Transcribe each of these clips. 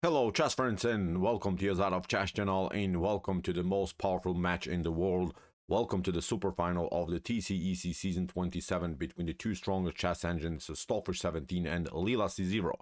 Hello chess friends and welcome to your of Chess channel and welcome to the most powerful match in the world. Welcome to the Superfinal of the TCEC Season 27 between the two strongest chess engines, Stockfish 17 and Leela C0.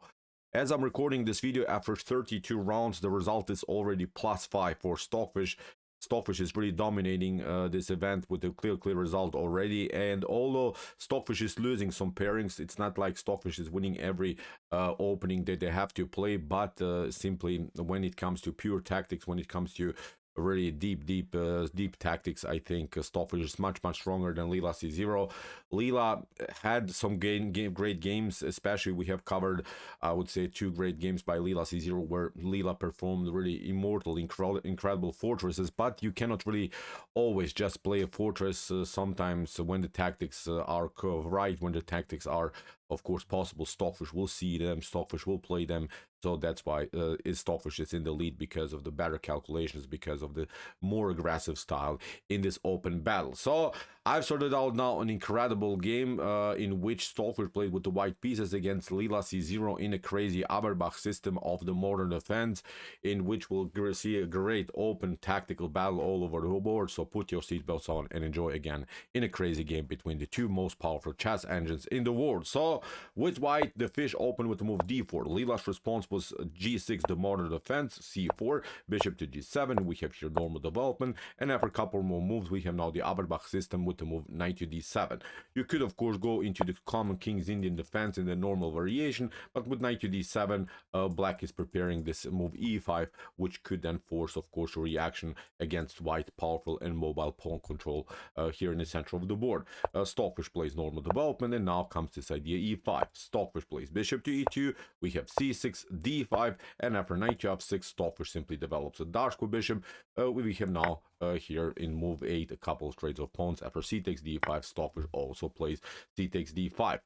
As I'm recording this video after 32 rounds, the result is already +5 for Stockfish. Stockfish is really dominating this event with a clear result already, and although Stockfish is losing some pairings, it's not like Stockfish is winning every opening that they have to play, but simply when it comes to pure tactics, when it comes to really deep tactics, I think Stockfish is much stronger than Leela C0. Leela had some great games, especially we have covered, I would say, two great games by Leela C0 where Leela performed really immortal, incredible fortresses, but you cannot really always just play a fortress. Sometimes when the tactics are right, when the tactics are of course possible, Stockfish will see them, Stockfish will play them. So that's why Stockfish is in the lead, because of the better calculations, because of the more aggressive style in this open battle. So I've sorted out now an incredible game in which Stockfish played with the white pieces against Leela C0 in a crazy Averbakh system of the modern defense, in which we'll see a great open tactical battle all over the board. So put your seatbelts on and enjoy again in a crazy game between the two most powerful chess engines in the world. So with white, the fish opened with the move d4. Leela's response was g6, the modern defense, c4, bishop to g7. We have here normal development, and after a couple more moves, we have now the Averbakh system with the move knight to d7. You could of course go into the common King's Indian defense in the normal variation, but with knight to d7, black is preparing this move e5, which could then force of course a reaction against white powerful and mobile pawn control here in the center of the board. Stockfish plays normal development, and now comes this idea e5. Stockfish plays bishop to e2, we have c6, d5, and after knight to f6, Stockfish simply develops a Darshko bishop. We have now here in move 8 a couple of trades of pawns. After c takes d5, Stockfish also plays c takes d5.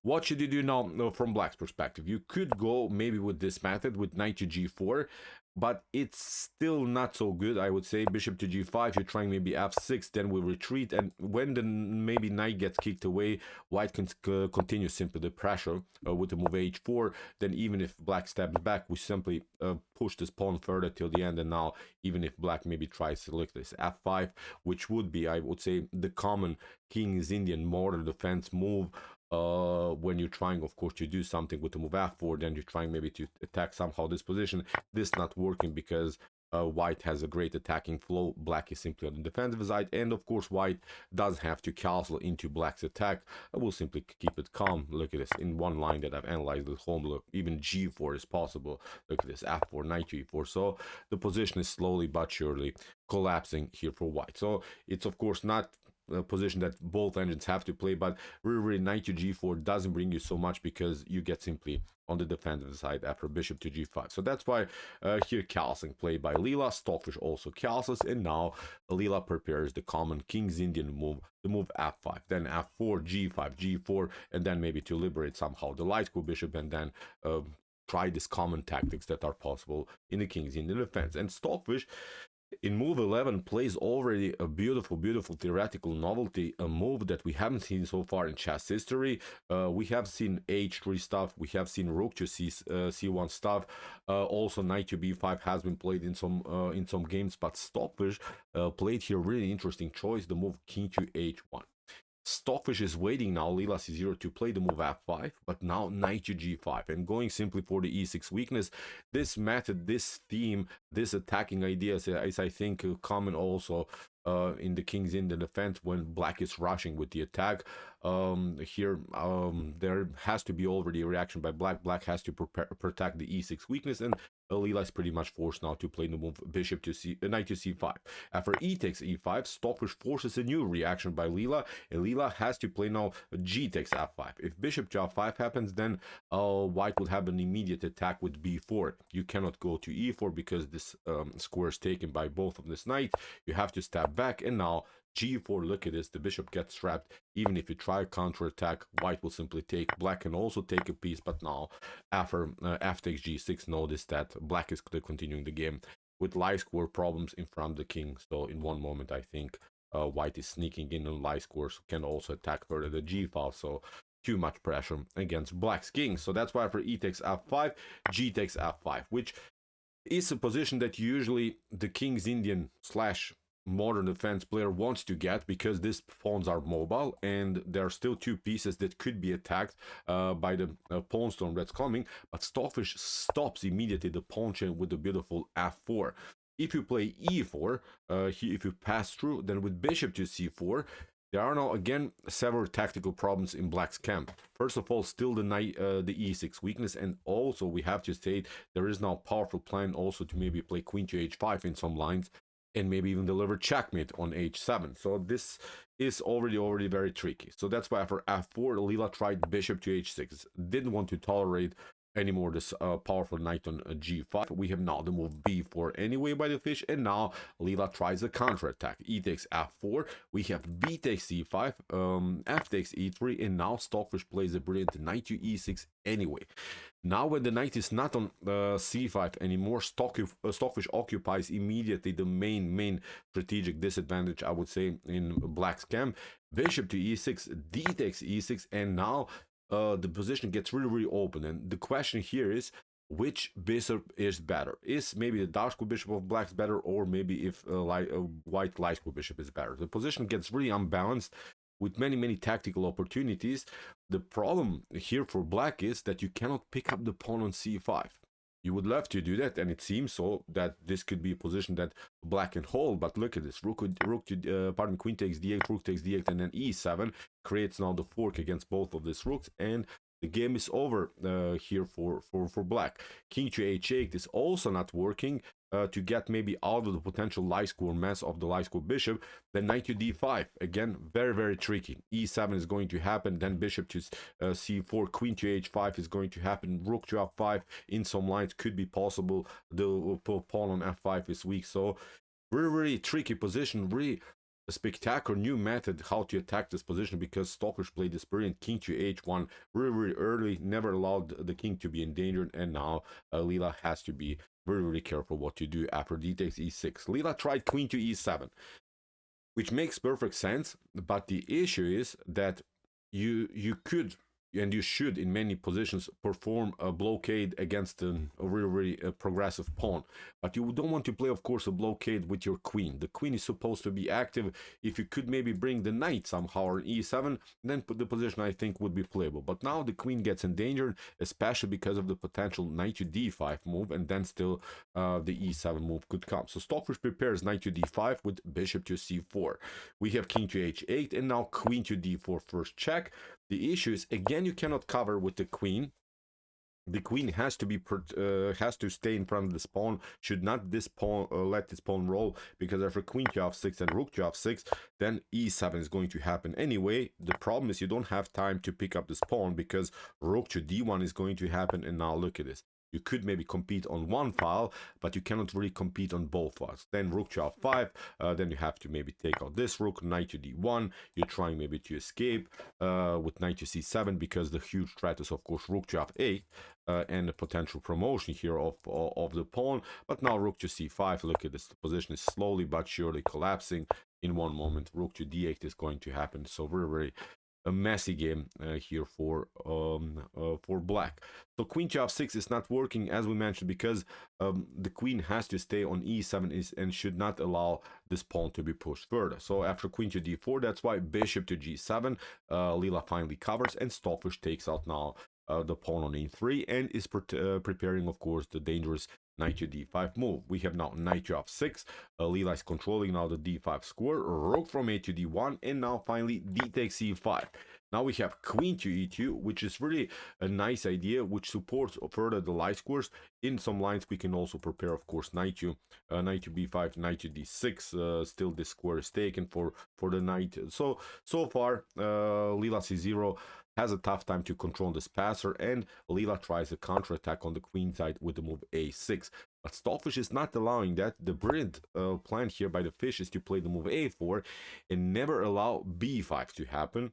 What should you do now from black's perspective? You could go maybe with this method with knight to g4, but it's still not so good, I would say. Bishop to g5, you're trying maybe f6, then we retreat, and when the maybe knight gets kicked away, white can continue simply the pressure with the move h4. Then even if black steps back, we simply push this pawn further till the end, and now even if black maybe tries to look this f5, which would be, I would say, the common King's Indian modern defense move, when you're trying of course to do something with the move f4, then you're trying maybe to attack somehow this position. This not working because white has a great attacking flow, black is simply on the defensive side, and of course white does have to castle into black's attack. I will simply keep it calm. Look at this in one line that I've analyzed at home. Look, even g4 is possible. Look at this, f4, knight to e4. So the position is slowly but surely collapsing here for white. So it's of course not a position that both engines have to play, but really knight to g4 doesn't bring you so much because you get simply on the defensive side after bishop to g5. So that's why here castling played by Leela. Stockfish also castles, and now Leela prepares the common King's Indian move, the move f5, then f4, g5, g4, and then maybe to liberate somehow the light square bishop, and then try these common tactics that are possible in the King's Indian defense. And Stockfish in move 11 plays already a beautiful theoretical novelty, a move that we haven't seen so far in chess history. We have seen h3 stuff, we have seen rook to c1 stuff, also knight to b5 has been played in some games, but Stockfish played here really interesting choice, the move king to h1. Stockfish is waiting now, Leela C0, to play the move f5, but now knight to g5, and going simply for the e6 weakness. This method, this theme, this attacking idea is I think common also in the King's Indian defense when black is rushing with the attack. Here there has to be already a reaction by black. Black has to protect the e6 weakness, and Leela is pretty much forced now to play the move bishop to knight to c5. After e takes e5, Stockfish forces a new reaction by Leela, and Leela has to play now g takes f5. If bishop to f5 happens, then white will have an immediate attack with b4. You cannot go to e4 because this square is taken by both of this knight. You have to step back, and now g4, look at this, the bishop gets trapped. Even if you try counter-attack, white will simply take. Black can also take a piece, but now after f takes g6, notice that black is continuing the game with light square problems in front of the king. So in one moment I think white is sneaking in on light squares, can also attack further the g file, so too much pressure against black's king. So that's why for e takes f5, g takes f5, which is a position that usually the King's Indian slash modern defense player wants to get, because these pawns are mobile and there are still two pieces that could be attacked by the pawn storm that's coming. But Stockfish stops immediately the pawn chain with the beautiful f4. If you play e4, if you pass through, then with bishop to c4, there are now again several tactical problems in Black's camp. First of all, still the e6 weakness, and also we have to state there is now a powerful plan also to maybe play queen to h5 in some lines, and maybe even deliver checkmate on h7. So this is already very tricky. So that's why after f4, Leela tried bishop to h6. Didn't want to tolerate anymore this powerful knight on g5. We have now the move b4 anyway by the fish, and now Leela tries a counterattack. E takes f4, we have b takes c5, f takes e3, and now Stockfish plays a brilliant knight to e6 anyway. Now when the knight is not on c5 anymore, Stockfish occupies immediately the main strategic disadvantage, I would say, in Black's camp. Bishop to e6, d takes e6, and now the position gets really open. And the question here is, which bishop is better? Is maybe the dark square bishop of Black's better, or maybe if white light square bishop is better? The position gets really unbalanced with many tactical opportunities. The problem here for Black is that you cannot pick up the pawn on c5. You would love to do that, and it seems so that this could be a position that Black can hold. But look at this: queen takes d8, rook takes d8, and then e7 creates now the fork against both of these rooks, and the game is over here for Black. King to h8 is also not working to get maybe out of the potential light square mess of the light square bishop. Then knight to d5, again very tricky. e7 is going to happen, then bishop to c4, queen to h5 is going to happen, rook to f5 in some lines could be possible. The pawn on f5 is weak, so really tricky position, really a spectacular new method how to attack this position, because Stockfish played this brilliant king to h1 really early, never allowed the king to be endangered, and now Leela has to be very careful what to do after d takes e6. Leela tried queen to e7, which makes perfect sense, but the issue is that you could and you should in many positions perform a blockade against a really progressive pawn, but you don't want to play, of course, a blockade with your queen. The queen is supposed to be active. If you could maybe bring the knight somehow or e7, then the position I think would be playable. But now the queen gets endangered, especially because of the potential knight to d5 move, and then still the e7 move could come. So Stockfish prepares knight to d5 with bishop to c4. We have king to h8, and now queen to d4 first check. The issue is, again, you cannot cover with the queen. The queen has to stay in front of this pawn. Should not this pawn let this pawn roll, because after queen to f6 and rook to f6, then e7 is going to happen anyway. The problem is you don't have time to pick up this pawn, because rook to d1 is going to happen. And now look at this. You could maybe compete on one file, but you cannot really compete on both files. Then rook to f5, then you have to maybe take out this rook, knight to d1. You're trying maybe to escape with knight to c7, because the huge threat is, of course, rook to f8 and the potential promotion here of the pawn. But now rook to c5, look at this. The position is slowly but surely collapsing. In one moment, rook to d8 is going to happen. So very a messy game here for Black. So queen to f6 is not working, as we mentioned, because the queen has to stay on e7 and should not allow this pawn to be pushed further. So after queen to d4, that's why bishop to g7, Leela finally covers, and Stockfish takes out now the pawn on e3 and is preparing, of course, the dangerous knight to d5 move. We have now knight to f6. Leela is controlling now the d5 square, rook from a to d1, and now finally d takes c5. Now we have queen to e2, which is really a nice idea, which supports further the light squares. In some lines, we can also prepare, of course, knight to b5, knight to d6. Still, this square is taken for the knight. So far, Leela c0 has a tough time to control this passer, and Leela tries a counterattack on the queen side with the move a6. But Stockfish is not allowing that. The brilliant plan here by the fish is to play the move a4 and never allow b5 to happen.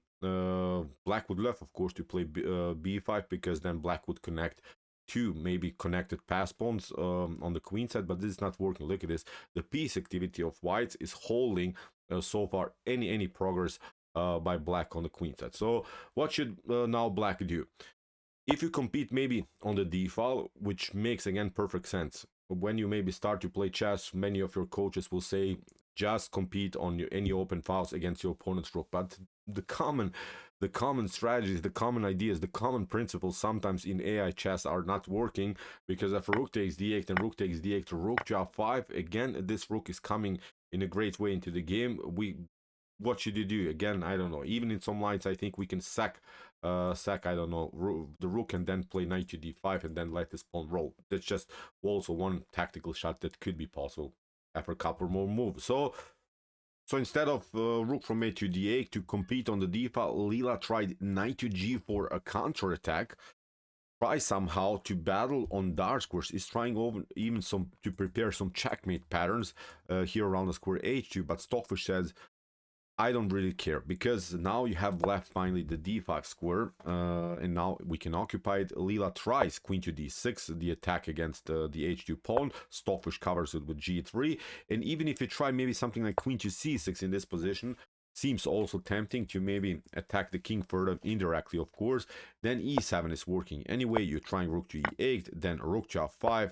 Black would love, of course, to play b5, because then Black would connect two maybe connected pass pawns on the queen side, but this is not working. Look at this. The piece activity of whites is holding so far any progress by Black on the queen side. So what should now Black do? If you compete maybe on the d file, which makes again perfect sense, when you maybe start to play chess, many of your coaches will say just compete on any open files against your opponent's rook. But the common strategies, the common ideas, the common principles sometimes in AI chess are not working, because if rook takes d8 and rook takes d8 to rook to f5, again, this rook is coming in a great way into the game. What should you do? Again, I don't know. Even in some lines, I think we can sack, I don't know, the rook, and then play knight to d5 and then let this pawn roll. That's just also one tactical shot that could be possible after a couple more moves. So instead of rook from a to d8 to compete on the d file, Leela tried knight to g4, a counter attack. Try somehow to battle on dark squares, is trying even some to prepare some checkmate patterns here around the square h2, but Stockfish says, I don't really care, because now you have left finally the d5 square, and now we can occupy it. Leela tries queen to d6, the attack against the h2 pawn. Stockfish covers it with g3, and even if you try maybe something like queen to c6 in this position, seems also tempting to maybe attack the king further indirectly, of course. Then e7 is working anyway. You're trying rook to e8, then rook to f5.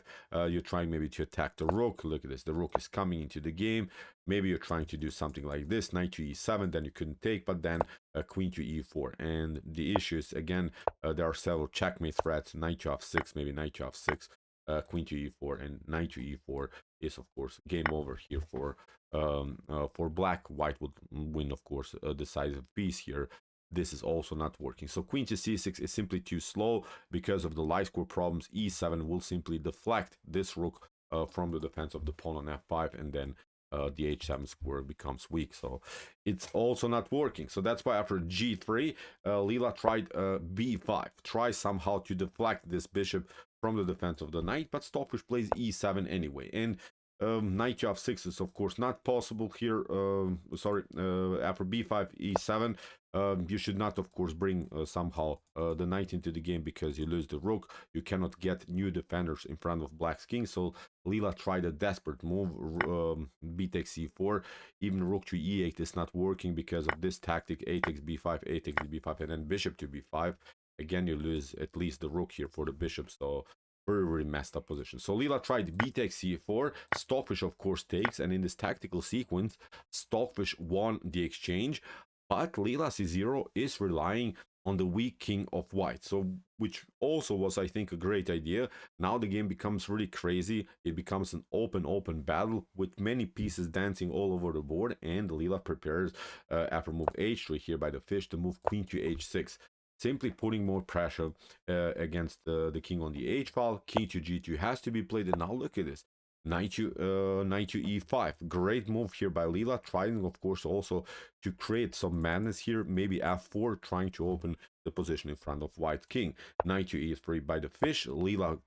You're trying maybe to attack the rook. Look at this, the rook is coming into the game. Maybe you're trying to do something like this, knight to e7, then you couldn't take, but then queen to e4. And the issue is, again, there are several checkmate threats, knight to f6, maybe knight to f6, queen to e4, and knight to e4 is, of course, game over here for black. White would win, of course, a decisive piece here. This is also not working. So queen to c6 is simply too slow because of the light square problems. e7 will simply deflect this rook from the defense of the pawn on f5, and then the h7 square becomes weak. So it's also not working. So that's why after g3, Leela tried b5. Try somehow to deflect this bishop from the defense of the knight, but Stockfish plays e7 anyway. And knight to f6 is, of course, not possible here. After b5, e7, you should not, of course, bring somehow the knight into the game, because you lose the rook. You cannot get new defenders in front of black's king. So Leela tried a desperate move, b takes c4. Even rook to e8 is not working because of this tactic, a takes b5, a takes b5, and then bishop to b5. Again, you lose at least the rook here for the bishop. So very messed up position. So Leela tried b takes c4. Stockfish, of course, takes, and in this tactical sequence, Stockfish won the exchange. But Leela c0 is relying on the weak king of white, so which also was, I think, a great idea. Now the game becomes really crazy. It becomes an open battle with many pieces dancing all over the board, and Leela prepares after move h3 here by the fish to move queen to h6. Simply putting more pressure against the king on the h file. King to g2 has to be played, and now look at this. Knight to e5. Great move here by Leela, trying, of course, also to create some madness here. Maybe f4, trying to open the position in front of white king. Knight to e3 by the fish. Leela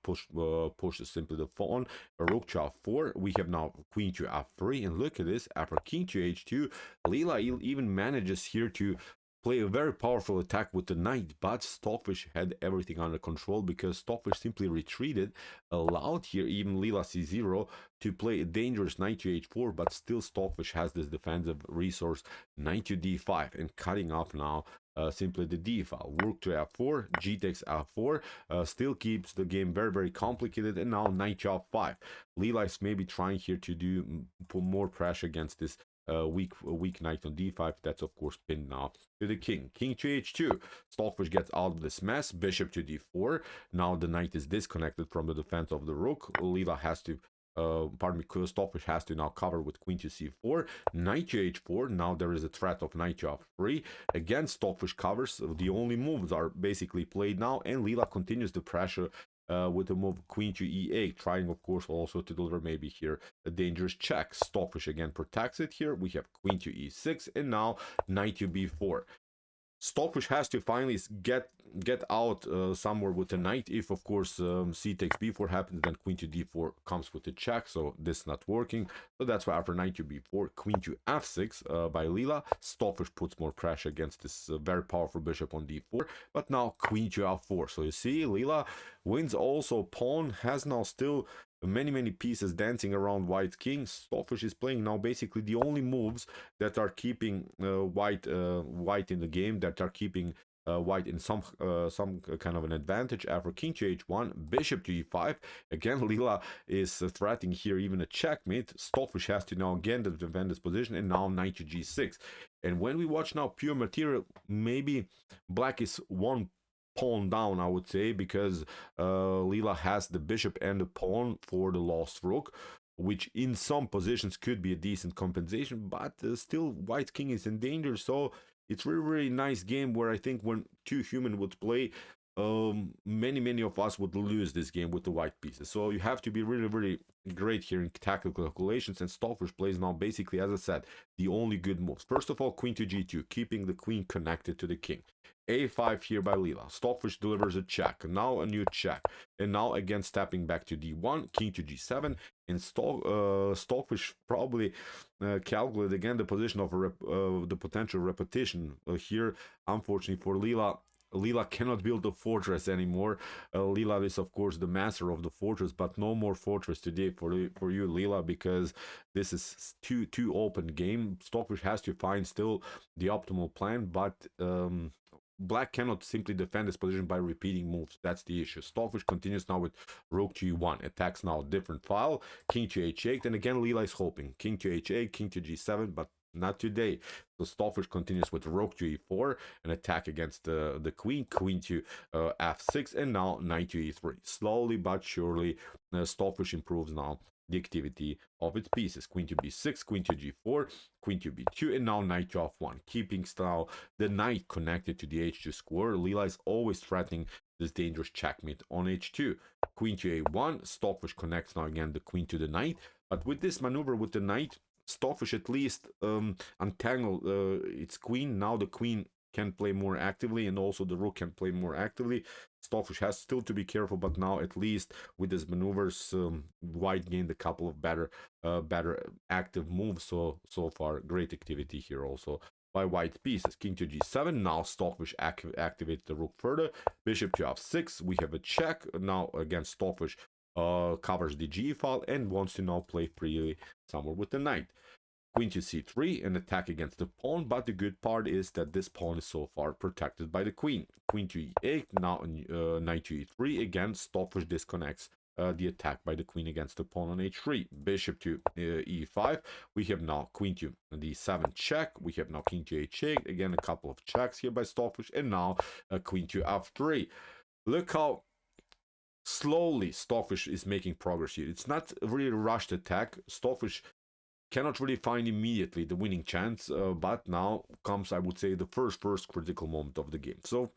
pushes simply the pawn. Rook to f4. We have now queen to f3, and look at this. After king to h2, Leela even manages here to play a very powerful attack with the knight, but Stockfish had everything under control, because Stockfish simply retreated, allowed here even Leela c0 to play a dangerous knight to h4, but still Stockfish has this defensive resource, knight to d5, and cutting off now simply the d file. Rook to f4, g takes f4, still keeps the game very complicated, and now knight to f5. Leela is maybe trying here to put more pressure against this weak knight on d5. That's, of course, pinned now to the king. King to h2. Stockfish gets out of this mess. Bishop to d4. Now the knight is disconnected from the defense of the rook. Leela has to Stockfish has to now cover with queen to c4, knight to h4. Now there is a threat of knight to f3. Again, Stockfish covers. The only moves are basically played now, and Leela continues the pressure with the move queen to e8, trying, of course, also to deliver maybe here a dangerous check. Stockfish again protects it here. We have queen to e6, and now knight to b4. Stockfish has to finally get out somewhere with the knight. If, of course, c takes b4 happens, then queen to d4 comes with the check, so this is not working. So that's why after knight to b4, queen to f6 by Leela, Stockfish puts more pressure against this very powerful bishop on d4, but now queen to f4. So you see, Leela wins also. Pawn has now still many pieces dancing around white king. Stockfish is playing now basically the only moves that are keeping white in the game, that are keeping white in some kind of an advantage. After king to h1, bishop to e5. Again, Leela is threatening here even a checkmate. Stockfish has to now again defend this position, and now knight to g6. And when we watch now pure material, maybe black is one pawn down, I would say, because Leela has the bishop and the pawn for the lost rook, which in some positions could be a decent compensation, but still white king is in danger. So it's really, really nice game where I think when two human would play, many of us would lose this game with the white pieces. So you have to be really, really great here in tactical calculations. And Stockfish plays now basically, as I said, the only good moves. First of all, queen to g2, keeping the queen connected to the king. a5 here by Leela. Stockfish delivers a check. Now a new check. And now again stepping back to d1, king to g7. And Stockfish probably calculated again the position of the potential repetition here. Unfortunately for Leela, Leela cannot build a fortress anymore. Leela is of course the master of the fortress, but no more fortress today for you, Leela, because this is too open game. Stockfish has to find still the optimal plan, but black cannot simply defend this position by repeating moves. That's the issue. Stockfish continues now with rook to e1. Attacks now a different file. King to h8. And again, Leela is hoping. King to h8, king to g7, but not today. So Stockfish continues with rook to e4, an attack against the queen, queen to f6, and now knight to e3. Slowly but surely, Stockfish improves now the activity of its pieces. Queen to b6, queen to g4, queen to b2, and now knight to f1, keeping now the knight connected to the h2 square. Leela is always threatening this dangerous checkmate on h2. Queen to a1, Stockfish connects now again the queen to the knight, but with this maneuver with the knight, Stockfish at least untangle its queen. Now the queen can play more actively, and also the rook can play more actively. Stockfish has still to be careful, but now at least with his maneuvers, white gained a couple of better active moves. So far, great activity here also by white pieces. King to g7. Now Stockfish activates the rook further. Bishop to f6. We have a check. Now again Stockfish covers the g file and wants to now play freely somewhere with the knight. Queen to c3, an attack against the pawn, but the good part is that this pawn is so far protected by the queen. Queen to e8, now knight to e3. Again, Stockfish disconnects the attack by the queen against the pawn on h3. Bishop to e5. We have now queen to d7 check. We have now king to h8. Again, a couple of checks here by Stockfish, and now queen to f3. Look how slowly Stockfish is making progress here. It's not a really rushed attack. Stockfish cannot really find immediately the winning chance, but now comes, I would say, the first critical moment of the game. So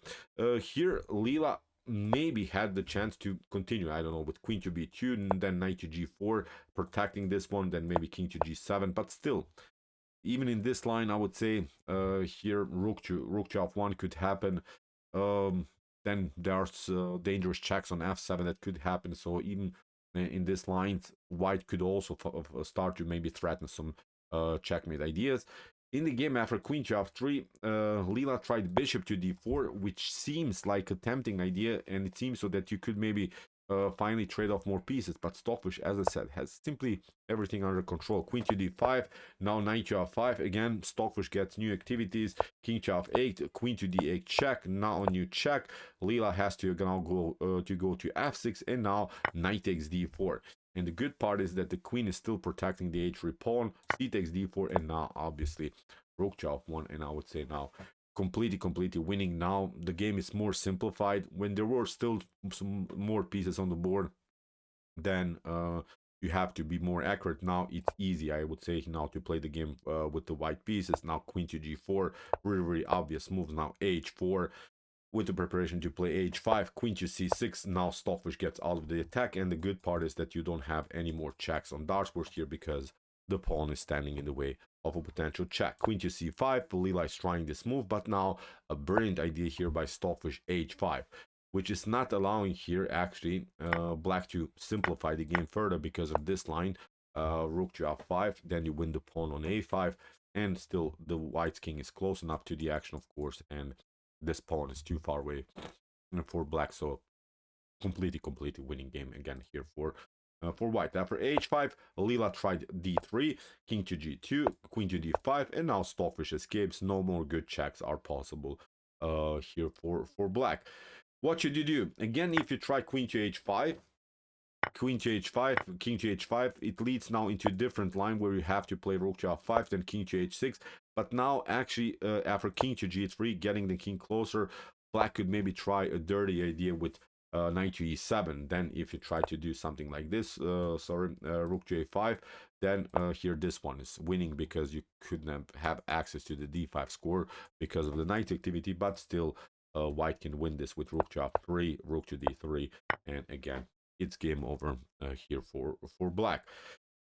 here Leela maybe had the chance to continue, I don't know, with queen to b2, and then knight to g4, protecting this one, then maybe king to g7, but still, even in this line, I would say here rook to f1 could happen. Then there's dangerous checks on f7 that could happen. So even in this line, white could also start to maybe threaten some checkmate ideas. In the game after queen to f3, Leela tried bishop to d4, which seems like a tempting idea, and it seems so that you could maybe finally trade off more pieces, but Stockfish, as I said, has simply everything under control. Queen to d5, now knight to f5. Again, Stockfish gets new activities. King to f8, queen to d8 check. Now a new check. Leela has to now go to f6, and now knight takes d4. And the good part is that the queen is still protecting the h3 pawn. C takes d4, and now obviously rook to f1, and I would say now completely winning. Now the game is more simplified. When there were still some more pieces on the board, then you have to be more accurate. Now it's easy, I would say, now to play the game with the white pieces. Now queen to g4, really obvious moves. Now h4 with the preparation to play h5, queen to c6. Now Stockfish gets out of the attack, and the good part is that you don't have any more checks on dartboard here because the pawn is standing in the way of a potential check. Queen to c5, Leela is trying this move, but now a brilliant idea here by Stockfish, h5, which is not allowing here actually black to simplify the game further because of this line, rook to f5, then you win the pawn on a5, and still the white king is close enough to the action, of course, and this pawn is too far away for black. So completely winning game again here for white. After h5, Leela tried d3, king to g2, queen to d5, and now Stockfish escapes. No more good checks are possible here for black. What should you do? Again, if you try queen to h5, queen to h5, king to h5, it leads now into a different line where you have to play rook to f5, then king to h6. But now, actually, after king to g3, getting the king closer, black could maybe try a dirty idea with knight to e7. Then if you try to do something like this, rook to a5, then here this one is winning because you couldn't have access to the d5 score because of the knight activity, but still white can win this with rook to f3, rook to d3, and again, it's game over here for black.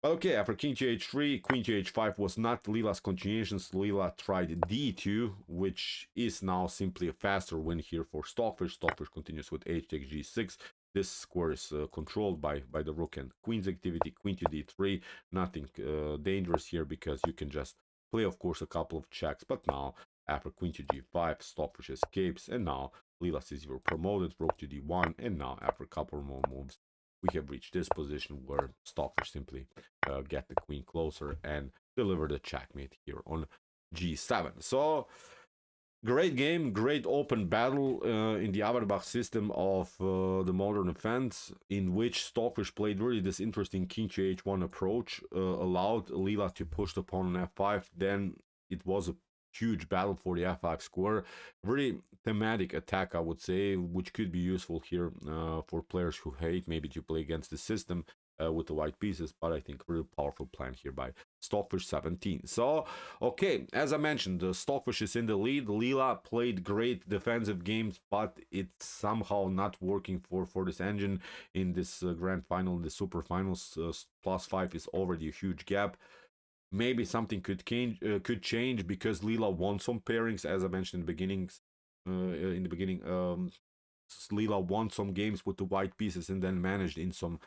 Okay, after king to h3, queen to h5 was not Leela's continuations. Leela tried d2, which is now simply a faster win here for Stockfish. Stockfish continues with h takes g6. This square is controlled by the rook and queen's activity. Queen to d3, nothing dangerous here because you can just play, of course, a couple of checks. But now, after queen to g5, Stockfish escapes, and now Leela sees you were promoted, rook to d1, and now after a couple more moves, we have reached this position where Stockfish simply get the queen closer and deliver the checkmate here on g7. So, great game, great open battle in the Averbakh system of the Modern Defense, in which Stockfish played really this interesting king to h1 approach, allowed Leela to push the pawn on f5. Then it was a huge battle for the f5 square. Very thematic attack, I would say, which could be useful here for players who hate maybe to play against the system with the white pieces, but I think really powerful plan here by Stockfish 17. So, okay, as I mentioned, the Stockfish is in the lead. Leela played great defensive games, but it's somehow not working for this engine in this grand final, in the super finals. +5 is already a huge gap. Maybe something could change because Leela won some pairings, as I mentioned in the beginning. Leela won some games with the white pieces and then managed in some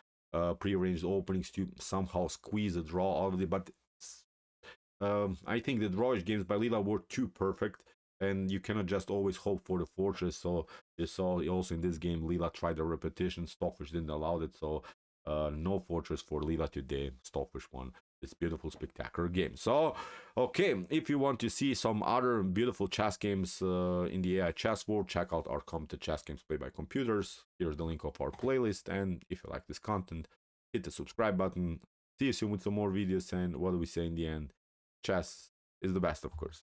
prearranged openings to somehow squeeze a draw out of it. But I think the drawish games by Leela were too perfect, and you cannot just always hope for the fortress. So you saw also in this game, Leela tried a repetition. Stockfish didn't allow it, so no fortress for Leela today. Stockfish won this beautiful, spectacular game. So, okay, if you want to see some other beautiful chess games in the AI chess world, check out our commented chess games played by computers. Here's the link of our playlist, and if you like this content, hit the subscribe button. See you soon with some more videos, and what do we say in the end? Chess is the best, of course.